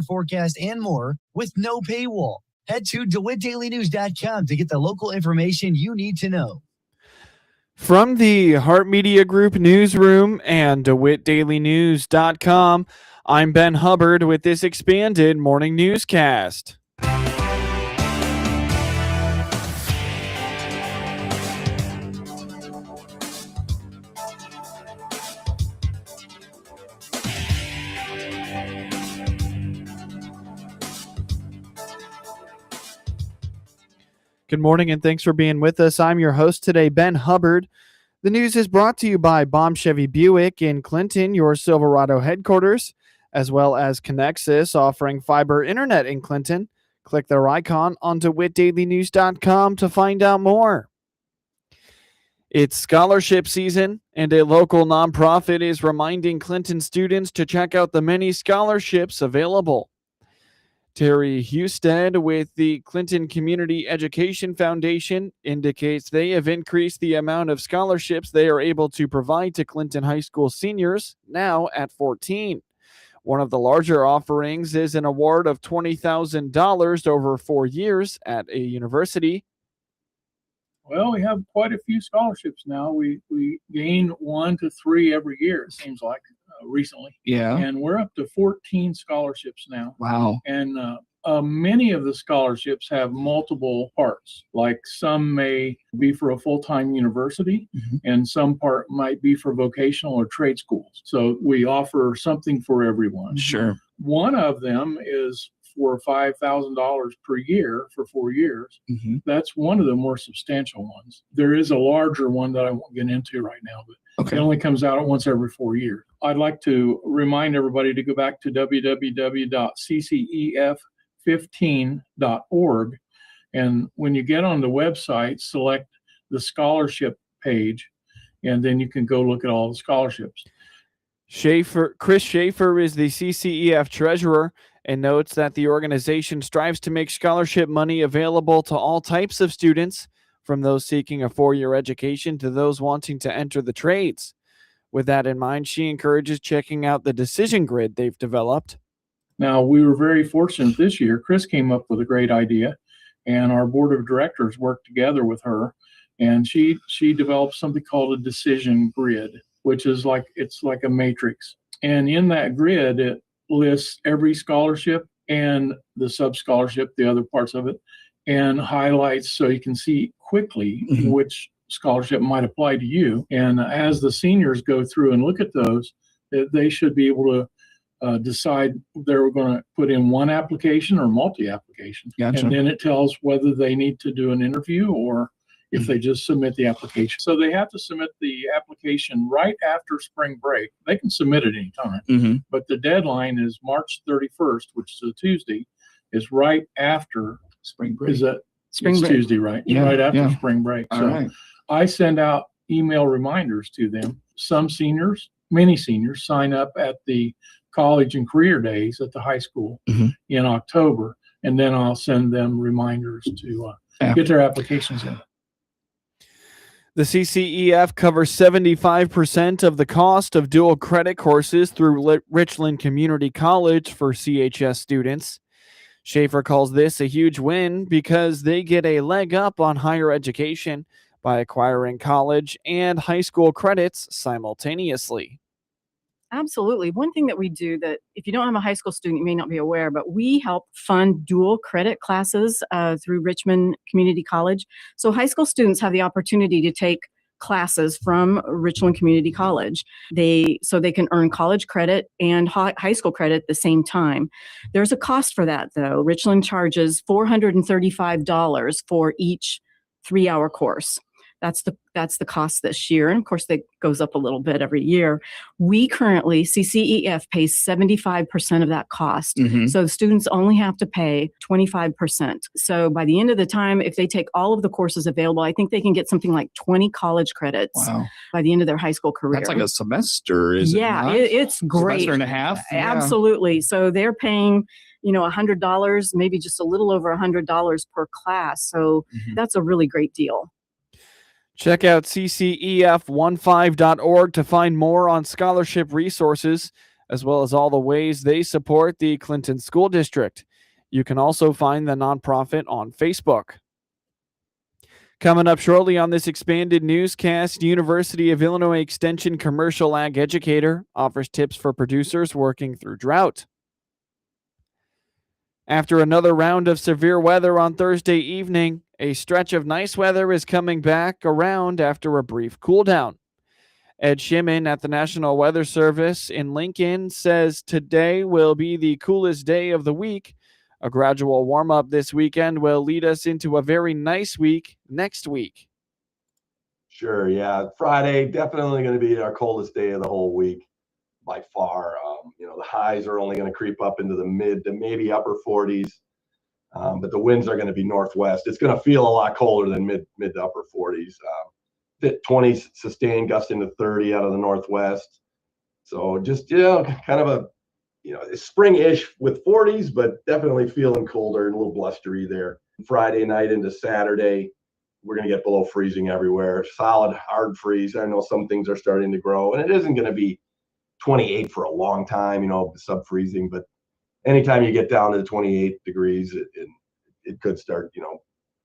forecast, and more with no paywall. Head to DeWittDailyNews.com to get the local information you need to know. From the Heart Media Group newsroom and DeWittDailyNews.com, I'm Ben Hubbard with this expanded morning newscast. Good morning and thanks for being with us. I'm your host today, Ben Hubbard. The news is brought to you by Baum Chevy Buick in Clinton, your Silverado headquarters, as well as Connexus offering fiber internet in Clinton. Click their icon on DeWittDailyNews.com to find out more. It's scholarship season, and a local nonprofit is reminding Clinton students to check out the many scholarships available. Terry Husted with the Clinton Community Education Foundation indicates they have increased the amount of scholarships they are able to provide to Clinton High School seniors, now at 14. One of the larger offerings is an award of $20,000 over 4 years at a university. Well, we have quite a few scholarships now. We gain 1 to 3 every year, it seems like, recently. Yeah. And we're up to 14 scholarships now. Wow. And many of the scholarships have multiple parts. Like some may be for a full-time university, and some part might be for vocational or trade schools. So we offer something for everyone. Sure. One of them is for $5,000 per year for 4 years. That's one of the more substantial ones. There is a larger one that I won't get into right now, but it only comes out once every 4 years. I'd like to remind everybody to go back to www.ccef15.org. And when you get on the website, select the scholarship page, and then you can go look at all the scholarships. Chris Schaefer is the CCEF treasurer and notes that the organization strives to make scholarship money available to all types of students, from those seeking a 4-year education to those wanting to enter the trades. With that in mind, she encourages checking out the decision grid they've developed. Now, we were very fortunate this year. Chris came up with a great idea, and our board of directors worked together with her, and she developed something called a decision grid, which is like a matrix. And in that grid, it lists every scholarship and the sub-scholarship, the other parts of it, and highlights so you can see quickly which scholarship might apply to you. And as the seniors go through and look at those, they should be able to decide they're going to put in one application or multi-application. Gotcha. And then it tells whether they need to do an interview or if they just submit the application. So they have to submit the application right after spring break. They can submit it anytime, but the deadline is March 31st, which is a Tuesday, is right after spring break. Is that spring break? Tuesday, right? Yeah, right after spring break. All so right. I send out email reminders to them. Some seniors, many seniors, sign up at the college and career days at the high school in October, and then I'll send them reminders to get their applications in. The CCEF covers 75% of the cost of dual credit courses through Richland Community College for CHS students. Schaefer calls this a huge win because they get a leg up on higher education by acquiring college and high school credits simultaneously. Absolutely. One thing that we do that if you don't have a high school student, you may not be aware, but we help fund dual credit classes through Richmond Community College. So high school students have the opportunity to take classes from Richland Community College. So they can earn college credit and high school credit at the same time. There's a cost for that, though. Richland charges $435 for each 3-hour course. That's the cost this year. And of course, that goes up a little bit every year. We currently, CCEF pays 75% of that cost. So students only have to pay 25%. So by the end of the time, if they take all of the courses available, I think they can get something like 20 college credits by the end of their high school career. That's like a semester, is it not? It's great. Semester and a half? Absolutely. So they're paying, $100, maybe just a little over $100 per class. So that's a really great deal. Check out CCEF15.org to find more on scholarship resources, as well as all the ways they support the Clinton School District. You can also find the nonprofit on Facebook. Coming up shortly on this expanded newscast, University of Illinois Extension Commercial Ag Educator offers tips for producers working through drought. After another round of severe weather on Thursday evening, a stretch of nice weather is coming back around after a brief cool down. Ed Shimon at the National Weather Service in Lincoln says today will be the coolest day of the week. A gradual warm-up this weekend will lead us into a very nice week next week. Sure, yeah. Friday, definitely going to be our coldest day of the whole week by far. The highs are only going to creep up into the mid to maybe upper 40s, but the winds are going to be northwest. It's going to feel a lot colder than mid to upper 40s. 20s sustained, gusting to 30 out of the northwest. So just, kind of a spring-ish with 40s, but definitely feeling colder and a little blustery there. Friday night into Saturday, we're going to get below freezing everywhere. Solid, hard freeze. I know some things are starting to grow, and it isn't going to be 28 for a long time, sub-freezing. But anytime you get down to the 28 degrees, it could start,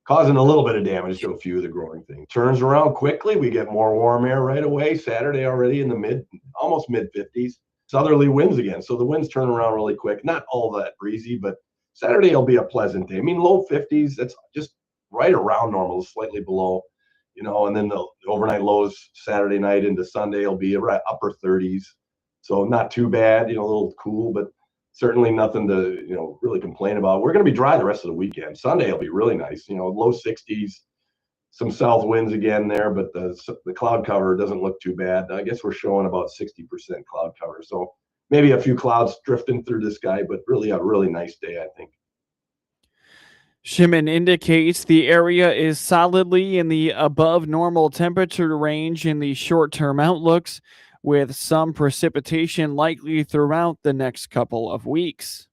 causing a little bit of damage to a few of the growing things. Turns around quickly. We get more warm air right away. Saturday already in the almost mid-50s. Southerly winds again. So the winds turn around really quick. Not all that breezy, but Saturday will be a pleasant day. Low 50s. That's just right around normal, slightly below, and then the overnight lows Saturday night into Sunday will be around upper 30s. So not too bad, a little cool, but certainly nothing to, really complain about. We're going to be dry the rest of the weekend. Sunday will be really nice, low 60s. Some south winds again there, but the cloud cover doesn't look too bad. I guess we're showing about 60% cloud cover. So maybe a few clouds drifting through the sky, but really a really nice day, I think. Shimon indicates the area is solidly in the above normal temperature range in the short-term outlooks, with some precipitation likely throughout the next couple of weeks.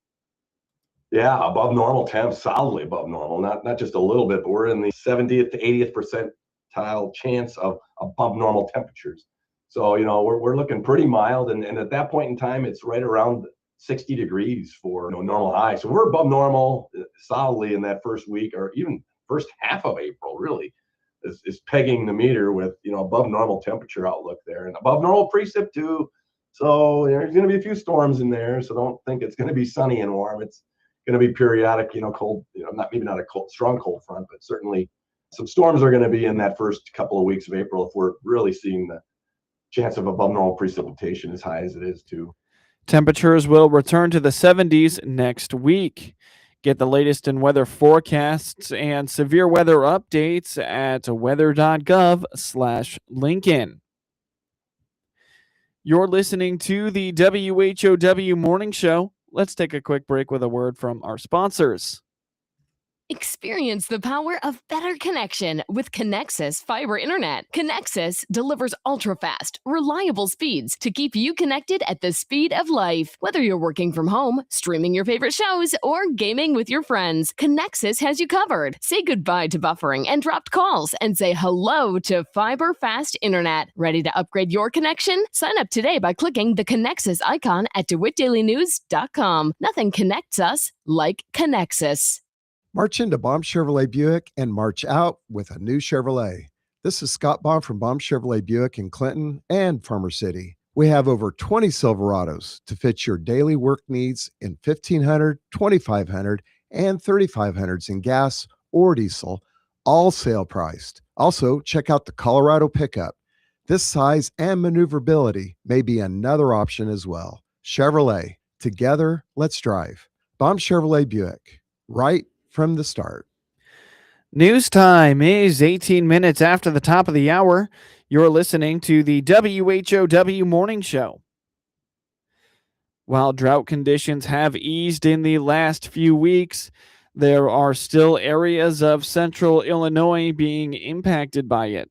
Yeah, above normal temps, solidly above normal, not just a little bit, but we're in the 70th to 80th percentile chance of above normal temperatures. So, we're looking pretty mild, and at that point in time, it's right around 60 degrees for normal high. So we're above normal solidly in that first week, or even first half of April, really, is pegging the meter with, above normal temperature outlook there, and above normal precip too. So there's going to be a few storms in there, so don't think it's going to be sunny and warm. It's going to be periodic, cold, maybe not a strong cold front, but certainly some storms are going to be in that first couple of weeks of April if we're really seeing the chance of above normal precipitation as high as it is too. Temperatures will return to the 70s next week. Get the latest in weather forecasts and severe weather updates at weather.gov/Lincoln. You're listening to the WHOW Morning Show. Let's take a quick break with a word from our sponsors. Experience the power of better connection with Connexus Fiber Internet. Connexus delivers ultra-fast, reliable speeds to keep you connected at the speed of life. Whether you're working from home, streaming your favorite shows, or gaming with your friends, Connexus has you covered. Say goodbye to buffering and dropped calls and say hello to fiber fast internet. Ready to upgrade your connection? Sign up today by clicking the Connexus icon at DeWittDailyNews.com. Nothing connects us like Connexus. March into Baum Chevrolet Buick and march out with a new Chevrolet. This is Scott Baum from Baum Chevrolet Buick in Clinton and Farmer City. We have over 20 Silverados to fit your daily work needs in 1500, 2500, and 3500s in gas or diesel, all sale priced. Also, check out the Colorado pickup. This size and maneuverability may be another option as well. Chevrolet, together, let's drive. Baum Chevrolet Buick, right from the start. News time is 18 minutes after the top of the hour. You're listening to the WHOW Morning Show. While drought conditions have eased in the last few weeks, there are still areas of central Illinois being impacted by it.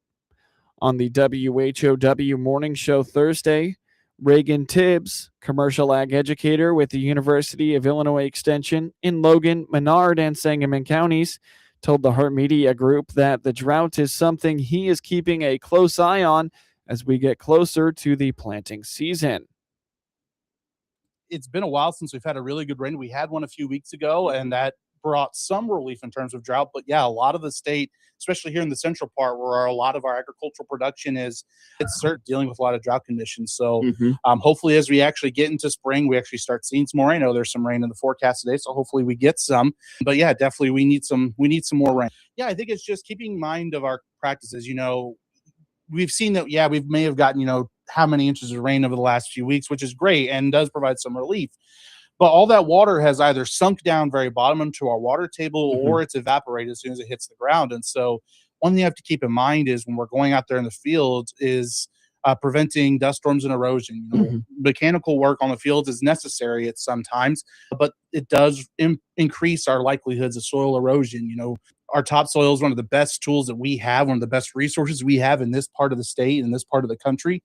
On the WHOW Morning Show Thursday, Reagan Tibbs, commercial ag educator with the University of Illinois Extension in Logan, Menard, and Sangamon counties, told the Hart Media Group that the drought is something he is keeping a close eye on as we get closer to the planting season. it's been a while since we've had a really good rain. We had one a few weeks ago, and that brought some relief in terms of drought. But yeah, a lot of the state, especially here in the central part where a lot of our agricultural production is, it's dealing with a lot of drought conditions. So hopefully as we actually get into spring, we actually start seeing some more rain. I know there's some rain in the forecast today, so hopefully we get some. But yeah, definitely we need some more rain. Yeah, I think it's just keeping in mind of our practices. We've seen that, yeah, we may have gotten, how many inches of rain over the last few weeks, which is great and does provide some relief. But all that water has either sunk down very bottom into our water table or it's evaporated as soon as it hits the ground. And so one thing you have to keep in mind is when we're going out there in the field is preventing dust storms and erosion. Mechanical work on the fields is necessary at sometimes, but it does increase our likelihoods of soil erosion. Our topsoil is one of the best tools that we have, one of the best resources we have in this part of the state, in this part of the country.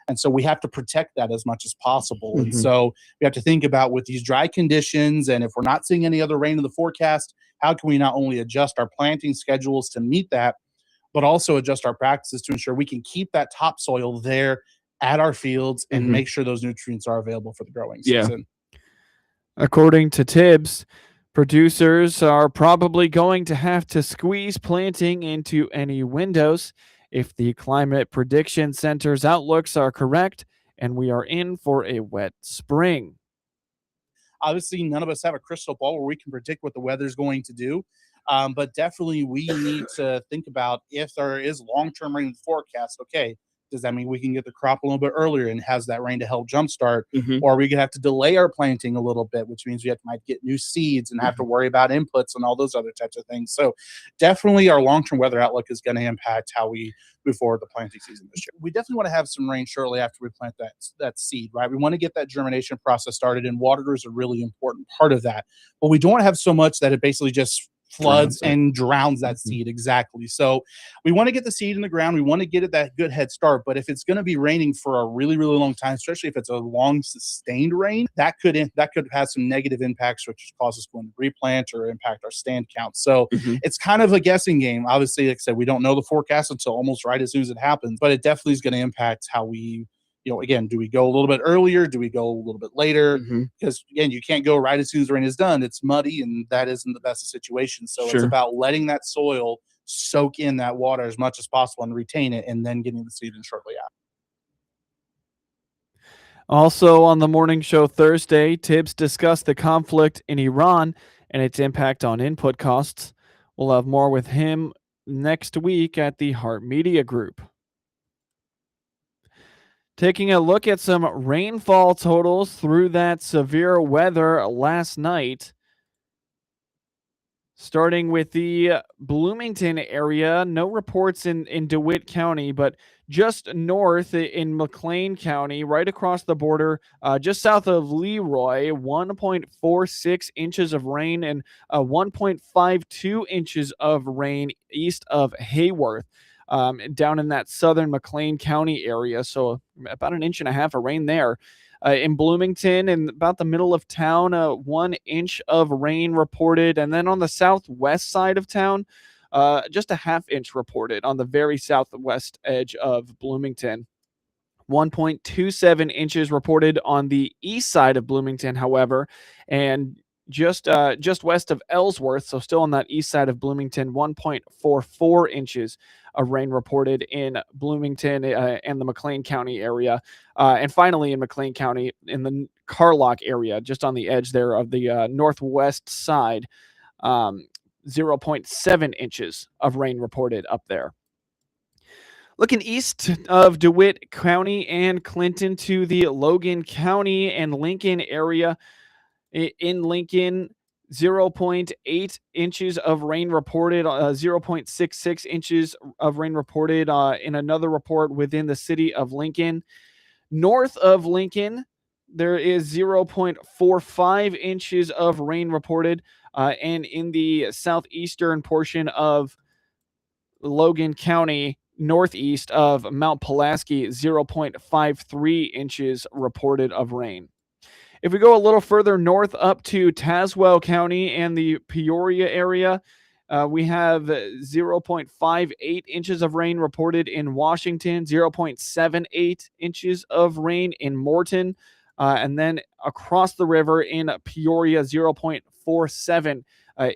And so we have to protect that as much as possible. And so we have to think about with these dry conditions, and if we're not seeing any other rain in the forecast, how can we not only adjust our planting schedules to meet that, but also adjust our practices to ensure we can keep that topsoil there at our fields and make sure those nutrients are available for the growing season. According to Tibbs, producers are probably going to have to squeeze planting into any windows if the Climate Prediction Center's outlooks are correct and we are in for a wet spring. Obviously, none of us have a crystal ball where we can predict what the weather's going to do. But definitely we need to think about if there is long-term rain in the forecast, okay, does that mean we can get the crop a little bit earlier and has that rain to help jumpstart? Or we could have to delay our planting a little bit, which means we might get new seeds and have to worry about inputs and all those other types of things. So definitely our long-term weather outlook is going to impact how we move forward the planting season this year. We definitely want to have some rain shortly after we plant that seed, right? We want to get that germination process started, and water is a really important part of that. But we don't want to have so much that it basically just floods and drowns that seed. Exactly. So we want to get the seed in the ground. We want to get it that good head start. But if it's going to be raining for a really, really long time, especially if it's a long sustained rain, that could have some negative impacts, which cause us to replant or impact our stand count. So it's kind of a guessing game. Obviously, like I said, we don't know the forecast until almost right as soon as it happens, but it definitely is going to impact how we, again, do we go a little bit earlier? Do we go a little bit later? Because, again, you can't go right as soon as the rain is done. It's muddy, and that isn't the best of situations. So it's about letting that soil soak in that water as much as possible and retain it, and then getting the seed in shortly after. Also on the morning show Thursday, Tibbs discussed the conflict in Iran and its impact on input costs. We'll have more with him next week at the Heart Media Group. Taking a look at some rainfall totals through that severe weather last night. Starting with the Bloomington area, no reports in DeWitt County, but just north in McLean County, right across the border, just south of Leroy, 1.46 inches of rain and 1.52 inches of rain east of Hayworth. Down in that southern McLean County area. So about 1.5 inches of rain there. In Bloomington, in about the middle of town, 1 inch of rain reported. And then on the southwest side of town, just 1/2 inch reported on the very southwest edge of Bloomington. 1.27 inches reported on the east side of Bloomington, however, and just west of Ellsworth, so still on that east side of Bloomington, 1.44 inches of rain reported in Bloomington and the McLean County area. And finally in McLean County, in the Carlock area, just on the edge there of the northwest side, 0.7 inches of rain reported up there. Looking east of DeWitt County and Clinton to the Logan County and Lincoln area, in Lincoln, 0.8 inches of rain reported, 0.66 inches of rain reported in another report within the city of Lincoln. North of Lincoln, there is 0.45 inches of rain reported, and in the southeastern portion of Logan County, northeast of Mount Pulaski, 0.53 inches reported of rain. If we go a little further north up to Tazewell County and the Peoria area, we have 0.58 inches of rain reported in Washington, 0.78 inches of rain in Morton, And then across the river in Peoria, 0.47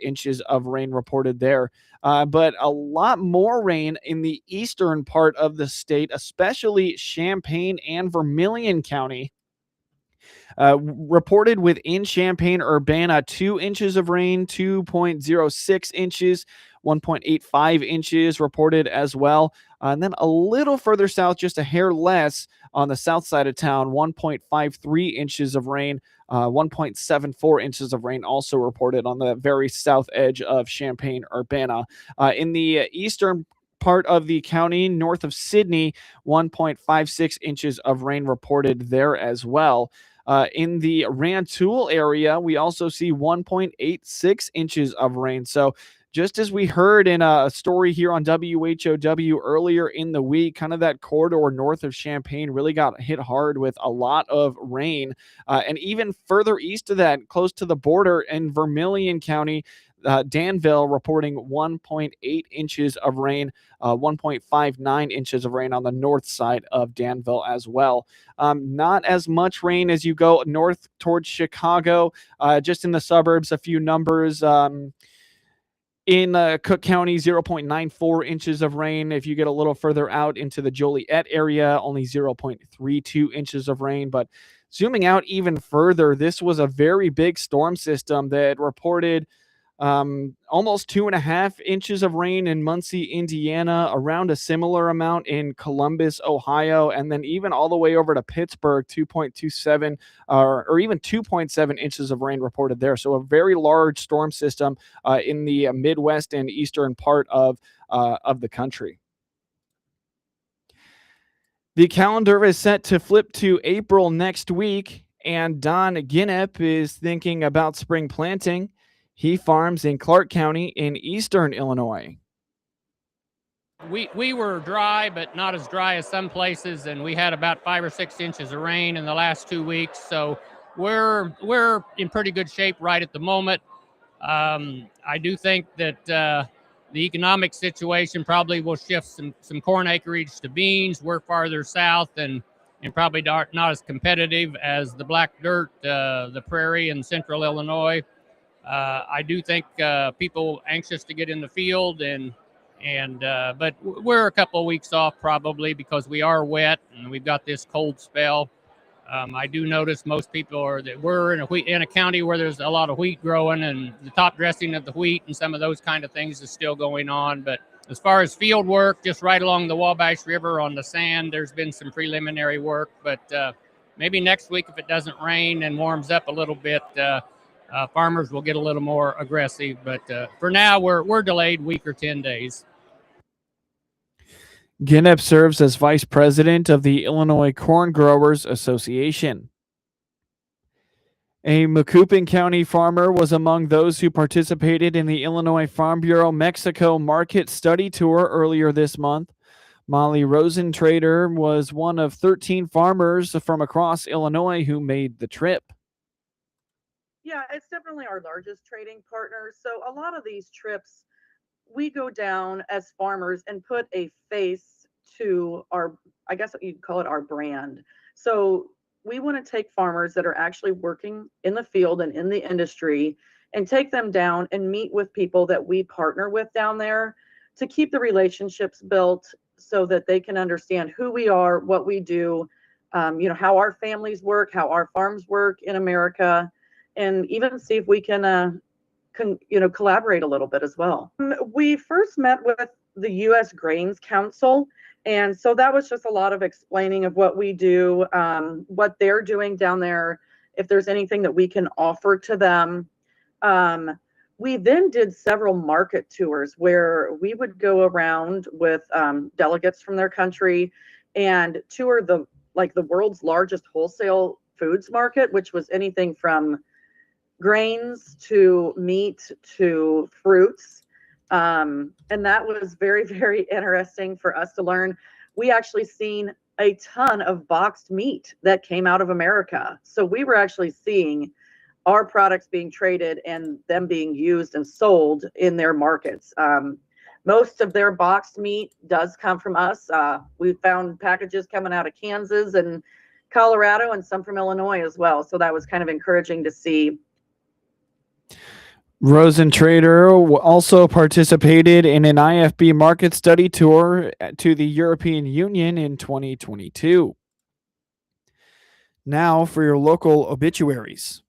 inches of rain reported there. But a lot more rain in the eastern part of the state, especially Champaign and Vermilion County. Reported within Champaign-Urbana, 2 inches of rain, 2.06 inches, 1.85 inches reported as well. And then a little further south, just a hair less on the south side of town, 1.53 inches of rain, 1.74 inches of rain also reported on the very south edge of Champaign-Urbana. In the eastern part of the county, north of Sydney, 1.56 inches of rain reported there as well. In the Rantoul area, we also see 1.86 inches of rain. So just as we heard in a story here on WHOW earlier in the week, kind of that corridor north of Champaign really got hit hard with a lot of rain. And even further east of that, close to the border in Vermilion County, Danville reporting 1.8 inches of rain, 1.59 inches of rain on the north side of Danville as well. Not as much rain as you go north towards Chicago, just in the suburbs, a few numbers. In Cook County, 0.94 inches of rain. If you get a little further out into the Joliet area, only 0.32 inches of rain. But zooming out even further, this was a very big storm system that reported almost 2.5 inches of rain in Muncie, Indiana, around a similar amount in Columbus, Ohio, and then even all the way over to Pittsburgh, 2.27 or even 2.7 inches of rain reported there. So a very large storm system in the Midwest and eastern part of the country. The calendar is set to flip to April next week, and Don Ginnep is thinking about spring planting. He farms in Clark County in eastern Illinois. We were dry, but not as dry as some places, and we had about 5 or 6 inches of rain in the last 2 weeks. So we're in pretty good shape right at the moment. I do think that the economic situation probably will shift some corn acreage to beans. We're farther south and probably not as competitive as the black dirt, the prairie in central Illinois. I do think people anxious to get in the field, but we're a couple of weeks off probably because we are wet and we've got this cold spell. I do notice most people we're in a county where there's a lot of wheat growing, and the top dressing of the wheat and some of those kind of things is still going on. But as far as field work, just right along the Wabash River on the sand, there's been some preliminary work. But maybe next week, if it doesn't rain and warms up a little bit, farmers will get a little more aggressive, but for now we're delayed week or 10 days. Ginnep serves as vice president of the Illinois Corn Growers Association. A Macoupin County farmer was among those who participated in the Illinois Farm Bureau Mexico Market Study Tour earlier this month. Molly Rosentrader was one of 13 farmers from across Illinois who made the trip. Yeah, it's definitely our largest trading partner. So a lot of these trips, we go down as farmers and put a face to our, I guess what you'd call it, our brand. So we want to take farmers that are actually working in the field and in the industry and take them down and meet with people that we partner with down there to keep the relationships built so that they can understand who we are, what we do, how our families work, how our farms work in America, and even see if we can collaborate a little bit as well. We first met with the U.S. Grains Council, and so that was just a lot of explaining of what we do, what they're doing down there, if there's anything that we can offer to them. We then did several market tours where we would go around with delegates from their country and tour the world's largest wholesale foods market, which was anything from grains to meat to fruits. And that was very, very interesting for us to learn. We actually seen a ton of boxed meat that came out of America. So we were actually seeing our products being traded and them being used and sold in their markets. Most of their boxed meat does come from us. We found packages coming out of Kansas and Colorado and some from Illinois as well. So that was kind of encouraging to see. Rosentrader also participated in an IFB market study tour to the European Union in 2022. Now for your local obituaries.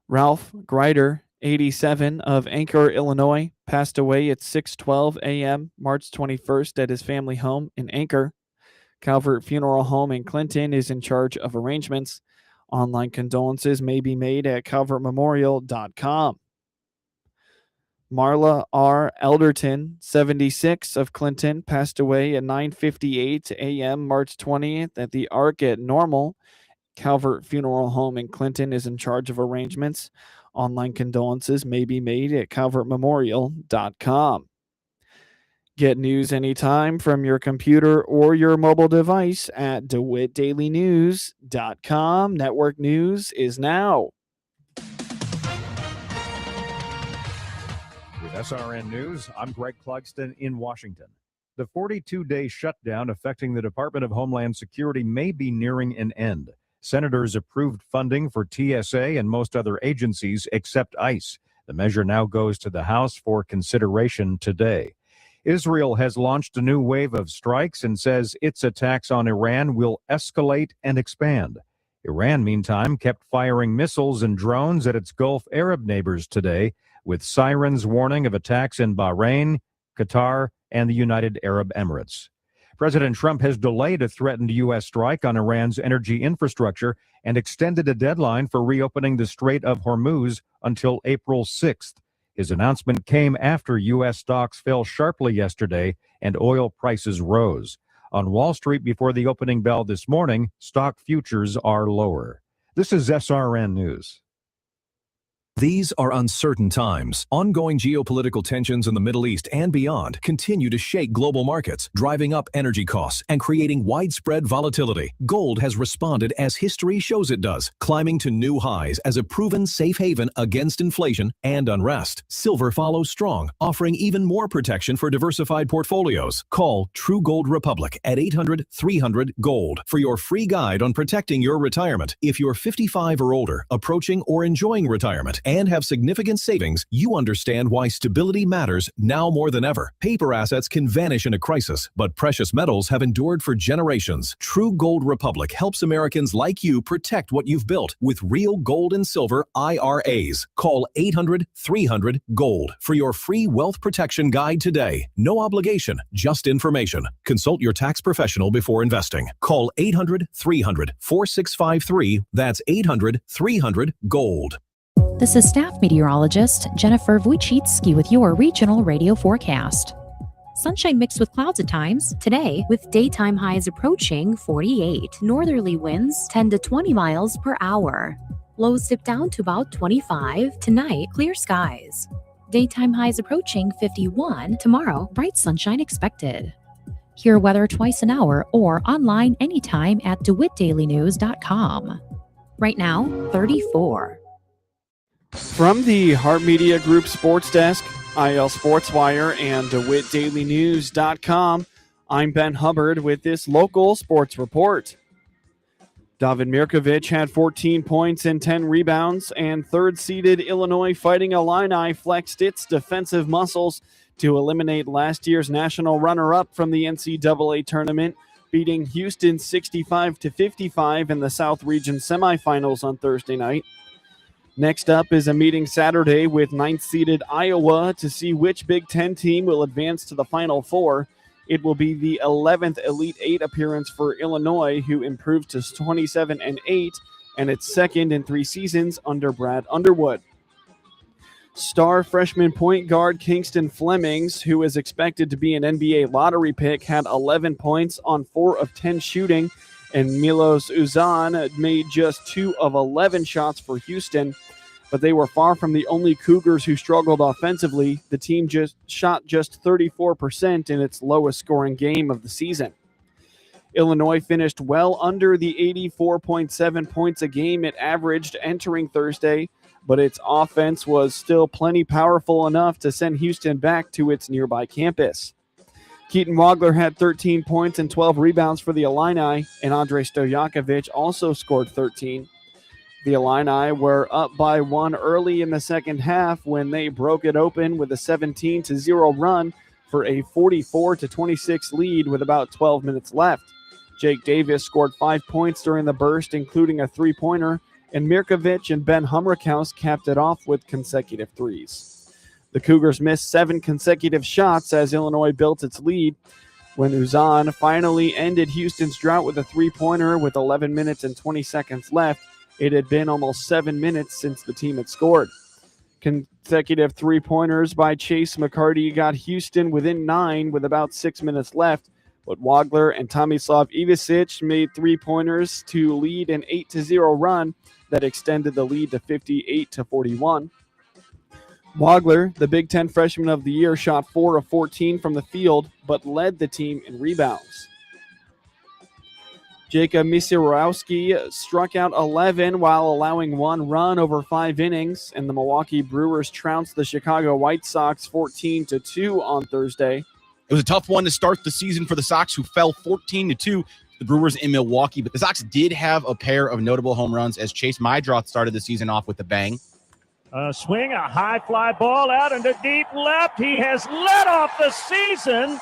Ralph Greider, 87, of Anchor, Illinois, passed away at 6:12 a.m. March 21st at his family home in Anchor. Calvert Funeral Home in Clinton is in charge of arrangements. Online condolences may be made at calvertmemorial.com. Marla R. Elderton, 76, of Clinton, passed away at 9:58 a.m. March 20th at the Ark at Normal. Calvert Funeral Home in Clinton is in charge of arrangements. Online condolences may be made at calvertmemorial.com. Get news anytime from your computer or your mobile device at DeWittDailyNews.com. Network news is now. With SRN News, I'm Greg Clugston in Washington. The 42-day shutdown affecting the Department of Homeland Security may be nearing an end. Senators approved funding for TSA and most other agencies except ICE. The measure now goes to the House for consideration today. Israel has launched a new wave of strikes and says its attacks on Iran will escalate and expand. Iran, meantime, kept firing missiles and drones at its Gulf Arab neighbors today, with sirens warning of attacks in Bahrain, Qatar, and the United Arab Emirates. President Trump has delayed a threatened U.S. strike on Iran's energy infrastructure and extended a deadline for reopening the Strait of Hormuz until April 6th. His announcement came after U.S. stocks fell sharply yesterday and oil prices rose. On Wall Street before the opening bell this morning, stock futures are lower. This is SRN News. These are uncertain times. Ongoing geopolitical tensions in the Middle East and beyond continue to shake global markets, driving up energy costs and creating widespread volatility. Gold has responded as history shows it does, climbing to new highs as a proven safe haven against inflation and unrest. Silver follows strong, offering even more protection for diversified portfolios. Call True Gold Republic at 800-300-GOLD for your free guide on protecting your retirement. If you're 55 or older, approaching or enjoying retirement, and have significant savings, you understand why stability matters now more than ever. Paper assets can vanish in a crisis, but precious metals have endured for generations. True Gold Republic helps Americans like you protect what you've built with real gold and silver IRAs. Call 800-300-GOLD for your free wealth protection guide today. No obligation, just information. Consult your tax professional before investing. Call 800-300-4653. That's 800-300-GOLD. This is staff meteorologist Jennifer Wojcicki with your regional radio forecast. Sunshine mixed with clouds at times today, with daytime highs approaching 48. Northerly winds 10 to 20 miles per hour. Lows dip down to about 25. Tonight, clear skies. Daytime highs approaching 51. Tomorrow, bright sunshine expected. Hear weather twice an hour or online anytime at DeWittDailyNews.com. Right now, 34. From the Hart Media Group Sports Desk, IL Sports Wire, and DeWittDailyNews.com, I'm Ben Hubbard with this local sports report. David Mirkovic had 14 points and 10 rebounds, and third-seeded Illinois Fighting Illini flexed its defensive muscles to eliminate last year's national runner-up from the NCAA tournament, beating Houston 65-55 in the South Region semifinals on Thursday night. Next up is a meeting Saturday with 9th-seeded Iowa to see which Big Ten team will advance to the Final Four. It will be the 11th Elite Eight appearance for Illinois, who improved to 27-8, and its second in 3 seasons under Brad Underwood. Star freshman point guard Kingston Flemings, who is expected to be an NBA lottery pick, had 11 points on 4 of 10 shooting, and Milos Uzan made just 2 of 11 shots for Houston, but they were far from the only Cougars who struggled offensively. The team just shot just 34% in its lowest scoring game of the season. Illinois finished well under the 84.7 points a game it averaged entering Thursday, but its offense was still plenty powerful enough to send Houston back to its nearby campus. Keaton Wagler had 13 points and 12 rebounds for the Illini, and Andrei Stojakovic also scored 13. The Illini were up by 1 early in the second half when they broke it open with a 17-0 run for a 44-26 lead with about 12 minutes left. Jake Davis scored 5 points during the burst, including a three-pointer, and Mirkovic and Ben Hummerkaus capped it off with consecutive threes. The Cougars missed 7 consecutive shots as Illinois built its lead. When Uzan finally ended Houston's drought with a three-pointer with 11 minutes and 20 seconds left, it had been almost 7 minutes since the team had scored. Consecutive three-pointers by Chase McCarty got Houston within 9 with about 6 minutes left, but Wagler and Tomislav Ivicic made three-pointers to lead an 8-0 run that extended the lead to 58-41. Wagler, the Big Ten Freshman of the Year, shot 4 of 14 from the field, but led the team in rebounds. Jacob Misirowski struck out 11 while allowing 1 run over 5 innings, and the Milwaukee Brewers trounced the Chicago White Sox 14-2 on Thursday. It was a tough one to start the season for the Sox, who fell 14-2 the Brewers in Milwaukee, but the Sox did have a pair of notable home runs as Chase Mydroth started the season off with a bang. A swing, a high fly ball out into deep left. He has led off the season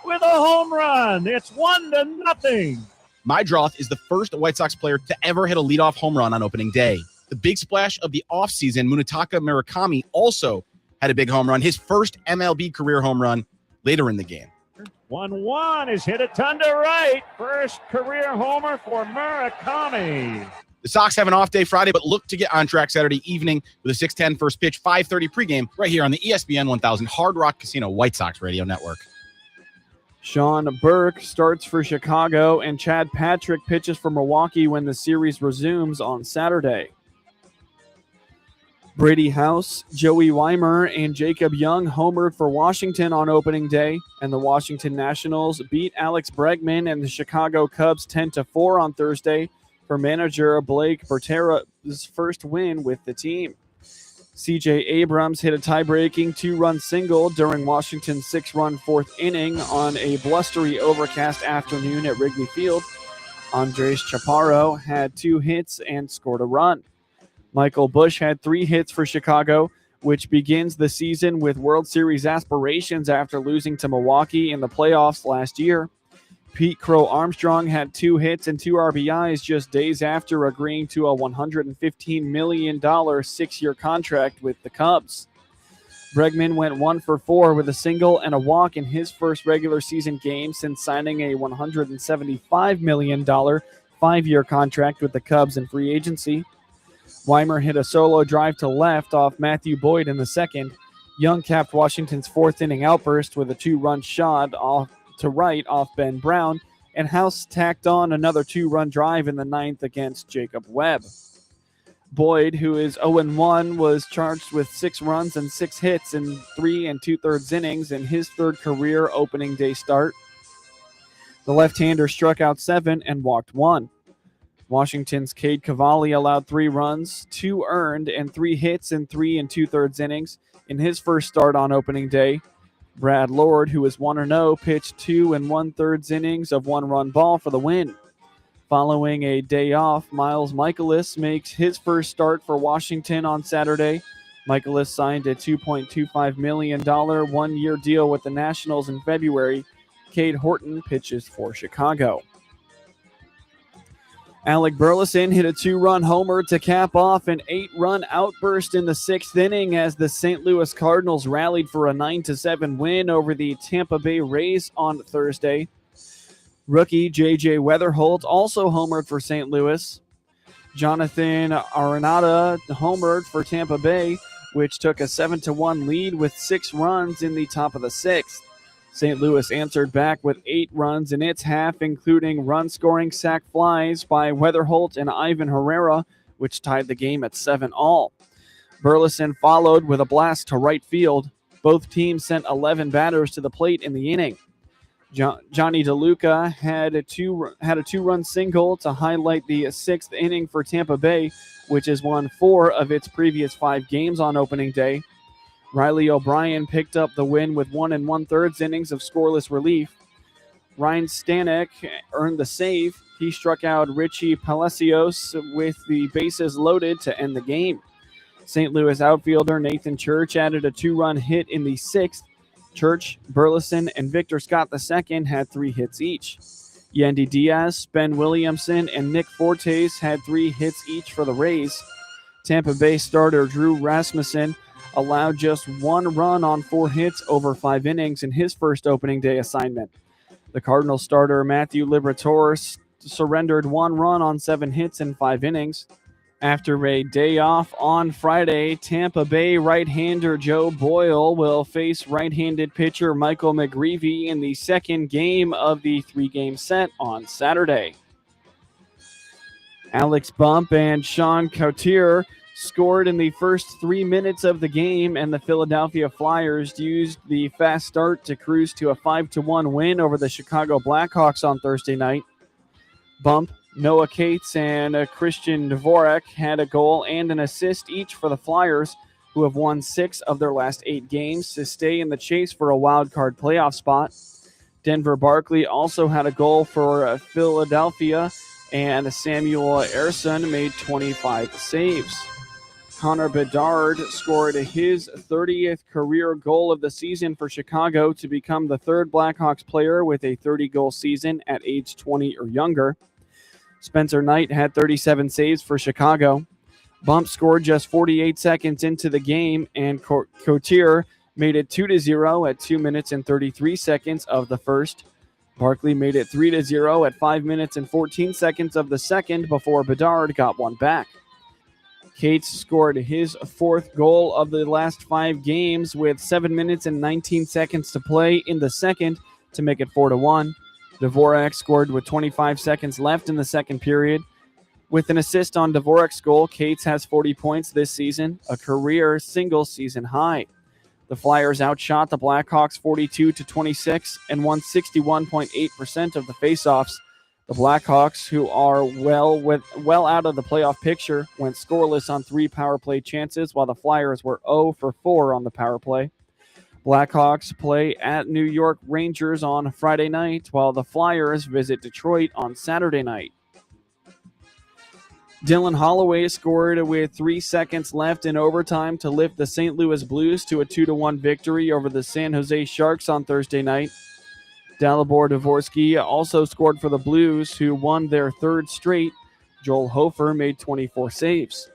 with a home run. It's 1-0. Mydroth is the first White Sox player to ever hit a leadoff home run on opening day. The big splash of the offseason, Munetaka Murakami, also had a big home run, his first MLB career home run later in the game. 1-1 is hit a ton to right. First career homer for Murakami. The Sox have an off day Friday, but look to get on track Saturday evening with a 6:10 first pitch, 5:30 pregame right here on the ESPN 1000 Hard Rock Casino White Sox Radio Network. Sean Burke starts for Chicago, and Chad Patrick pitches for Milwaukee when the series resumes on Saturday. Brady House, Joey Weimer, and Jacob Young homered for Washington on opening day, and the Washington Nationals beat Alex Bregman and the Chicago Cubs 10-4 on Thursday for manager Blake Bertera's first win with the team. C.J. Abrams hit a tie-breaking 2-run single during Washington's 6-run fourth inning on a blustery overcast afternoon at Wrigley Field. Andres Chaparro had 2 hits and scored a run. Michael Busch had 3 hits for Chicago, which begins the season with World Series aspirations after losing to Milwaukee in the playoffs last year. Pete Crow Armstrong had 2 hits and 2 RBIs just days after agreeing to a $115 million 6-year contract with the Cubs. Bregman went 1 for 4 with a single and a walk in his first regular season game since signing a $175 million 5-year contract with the Cubs in free agency. Weimer hit a solo drive to left off Matthew Boyd in the second. Young capped Washington's 4th inning outburst with a 2-run shot off to right off Ben Brown, and House tacked on another 2-run drive in the 9th against Jacob Webb. Boyd, who is 0-1, was charged with 6 runs and 6 hits in 3 2/3 innings in his 3rd career opening day start. The left-hander struck out 7 and walked 1. Washington's Cade Cavalli allowed 3 runs, 2 earned, and 3 hits in 3 2/3 innings in his first start on opening day. Brad Lord, who is 1-0, pitched 2 1/3 innings of 1-run ball for the win. Following a day off, Miles Michaelis makes his first start for Washington on Saturday. Michaelis signed a $2.25 million 1-year deal with the Nationals in February. Cade Horton pitches for Chicago. Alec Burleson hit a 2-run homer to cap off an 8-run outburst in the 6th inning as the St. Louis Cardinals rallied for a 9-7 win over the Tampa Bay Rays on Thursday. Rookie J.J. Weatherholt also homered for St. Louis. Jonathan Arenado homered for Tampa Bay, which took a 7-1 lead with 6 runs in the top of the 6th. St. Louis answered back with 8 runs in its half, including run-scoring sac flies by Weatherholt and Ivan Herrera, which tied the game at 7-all. Burleson followed with a blast to right field. Both teams sent 11 batters to the plate in the inning. Johnny DeLuca had a 2-run single to highlight the 6th inning for Tampa Bay, which has won 4 of its previous 5 games on opening day. Riley O'Brien picked up the win with 1 1/3 innings of scoreless relief. Ryan Stanek earned the save. He struck out Richie Palacios with the bases loaded to end the game. St. Louis outfielder Nathan Church added a 2-run hit in the 6th. Church, Burleson, and Victor Scott II had 3 hits each. Yandy Diaz, Ben Williamson, and Nick Fortes had 3 hits each for the Rays. Tampa Bay starter Drew Rasmussen allowed just 1 run on 4 hits over 5 innings in his first opening day assignment. The Cardinals starter Matthew Liberatore surrendered 1 run on 7 hits in 5 innings. After a day off on Friday, Tampa Bay right-hander Joe Boyle will face right-handed pitcher Michael McGreevy in the second game of the 3-game set on Saturday. Alex Bump and Sean Coutier scored in the first 3 minutes of the game, and the Philadelphia Flyers used the fast start to cruise to a 5-1 win over the Chicago Blackhawks on Thursday night. Bump, Noah Cates, and Christian Dvorak had a goal and an assist each for the Flyers, who have won 6 of their last 8 games to stay in the chase for a wild card playoff spot. Denver Barkley also had a goal for Philadelphia, and Samuel Ersson made 25 saves. Connor Bedard scored his 30th career goal of the season for Chicago to become the 3rd Blackhawks player with a 30-goal season at age 20 or younger. Spencer Knight had 37 saves for Chicago. Bump scored just 48 seconds into the game, and Coutier made it 2-0 at 2 minutes and 33 seconds of the first. Barkley made it 3-0 at 5 minutes and 14 seconds of the second before Bedard got one back. Cates scored his 4th goal of the last 5 games with 7 minutes and 19 seconds to play in the second to make it 4-1. Dvorak scored with 25 seconds left in the second period. With an assist on Dvorak's goal, Cates has 40 points this season, a career single-season high. The Flyers outshot the Blackhawks 42-26 and won 61.8% of the faceoffs. The Blackhawks, who are well out of the playoff picture, went scoreless on 3 power play chances, while the Flyers were 0 for 4 on the power play. Blackhawks play at New York Rangers on Friday night, while the Flyers visit Detroit on Saturday night. Dylan Holloway scored with 3 seconds left in overtime to lift the St. Louis Blues to a 2-1 victory over the San Jose Sharks on Thursday night. Dalibor Dvorsky also scored for the Blues, who won their 3rd straight. Joel Hofer made 24 saves.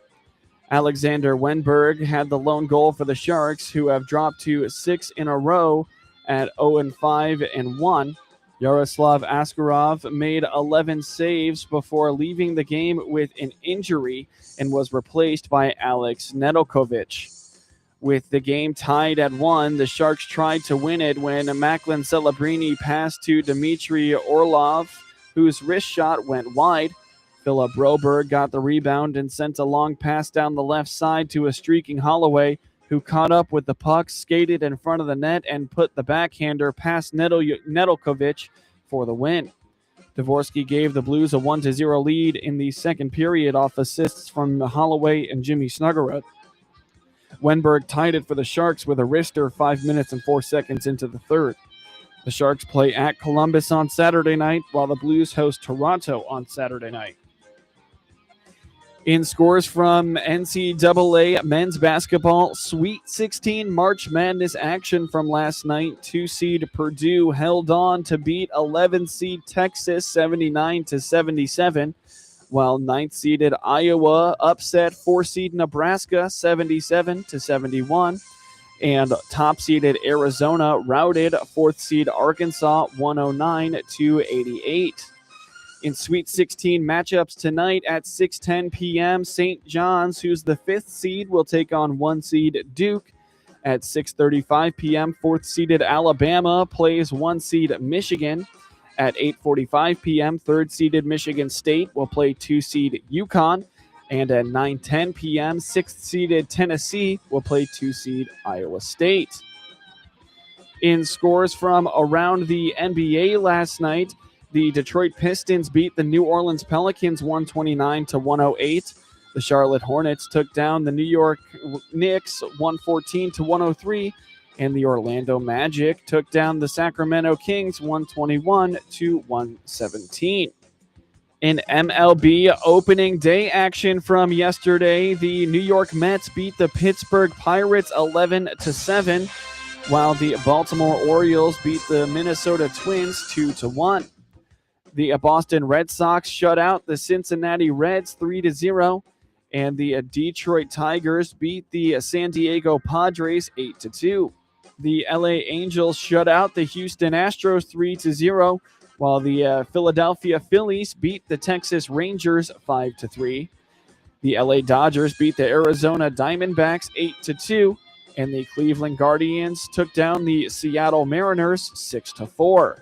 Alexander Wenberg had the lone goal for the Sharks, who have dropped to 6 in a row at 0-5-1. Yaroslav Askarov made 11 saves before leaving the game with an injury and was replaced by Alex Nedeljkovic. With the game tied at 1, the Sharks tried to win it when Macklin Celebrini passed to Dmitry Orlov, whose wrist shot went wide. Philip Broberg got the rebound and sent a long pass down the left side to a streaking Holloway, who caught up with the puck, skated in front of the net, and put the backhander past Nedeljkovic for the win. Dvorsky gave the Blues a 1-0 lead in the second period off assists from Holloway and Jimmy Snuggerud. Wenberg tied it for the Sharks with a wrister 5 minutes and 4 seconds into the third. The Sharks play at Columbus on Saturday night, while the Blues host Toronto on Saturday night. In scores from NCAA men's basketball, Sweet 16 March Madness action from last night. 2-seed Purdue held on to beat 11-seed Texas 79-77, while 9th-seeded Iowa upset 4-seed Nebraska 77-71, and top-seeded Arizona routed 4th-seed Arkansas 109-88. In Sweet 16 matchups tonight at 6:10 p.m., St. John's, who's the 5th seed, will take on 1-seed Duke. At 6:35 p.m., 4th-seeded Alabama plays 1-seed Michigan. At 8:45 p.m., 3rd-seeded Michigan State will play 2-seed UConn. And at 9:10 p.m., 6th-seeded Tennessee will play 2-seed Iowa State. In scores from around the NBA last night, the Detroit Pistons beat the New Orleans Pelicans 129-108. The The Charlotte Hornets took down the New York Knicks 114-103, and the Orlando Magic took down the Sacramento Kings 121-117. In MLB opening day action from yesterday, the New York Mets beat the Pittsburgh Pirates 11-7, while the Baltimore Orioles beat the Minnesota Twins 2-1. The Boston Red Sox shut out the Cincinnati Reds 3-0, and the Detroit Tigers beat the San Diego Padres 8-2. The LA Angels shut out the Houston Astros 3-0, while the Philadelphia Phillies beat the Texas Rangers 5-3. The LA Dodgers beat the Arizona Diamondbacks 8-2, and the Cleveland Guardians took down the Seattle Mariners 6-4.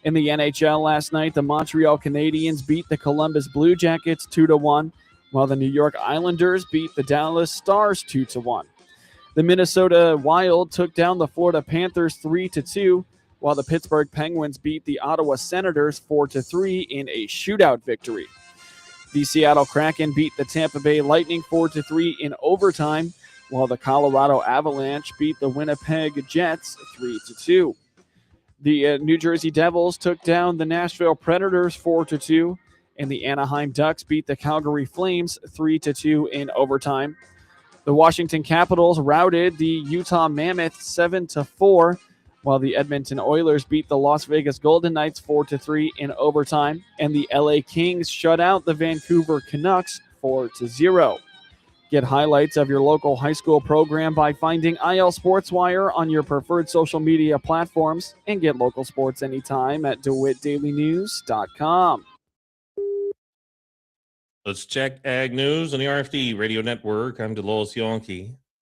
In the NHL last night, the Montreal Canadiens beat the Columbus Blue Jackets 2-1, while the New York Islanders beat the Dallas Stars 2-1. The Minnesota Wild took down the Florida Panthers 3-2, while the Pittsburgh Penguins beat the Ottawa Senators 4-3 in a shootout victory. The Seattle Kraken beat the Tampa Bay Lightning 4-3 in overtime, while the Colorado Avalanche beat the Winnipeg Jets 3-2. The New Jersey Devils took down the Nashville Predators 4-2, and the Anaheim Ducks beat the Calgary Flames 3-2 in overtime. The Washington Capitals routed the Utah Mammoth 7-4, while the Edmonton Oilers beat the Las Vegas Golden Knights 4-3 in overtime, and the LA Kings shut out the Vancouver Canucks 4-0. Get highlights of your local high school program by finding IL SportsWire on your preferred social media platforms, and get local sports anytime at DeWittDailyNews.com. Let's check Ag News on the RFD Radio Network. I'm DeLois Yonke.